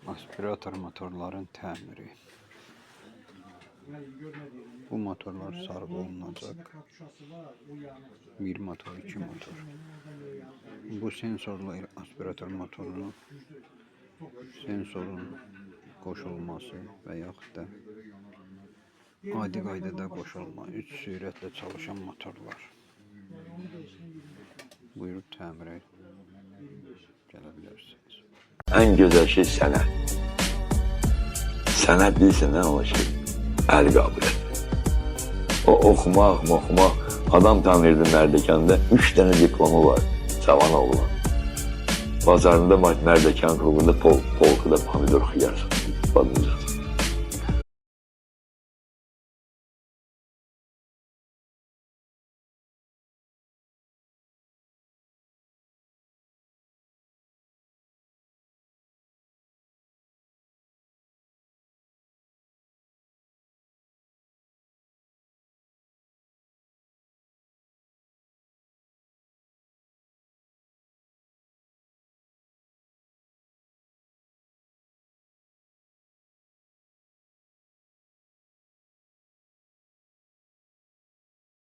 Aspirator motorların təmiri. Bu motorlar sarğı olunacaq. Bir motor, iki motor. Bu sensorlu aspirator motorunun sensorun qoşulması və yaxud da adi qaydada qoşulma, 3 sürətlə çalışan motorlar. Buyurub təmirə gələ bilərsiniz. En güzel şey sənət. Sənət bilsin nə o şey? Əl qabiliyyəti. O oxumaq. Adam tanıyırdı Mərdəkanda 3 dənə diplomu var. Cavan oğlan. Bazarında Mərdəkan klubunda polkuda pomidor xiyar satır.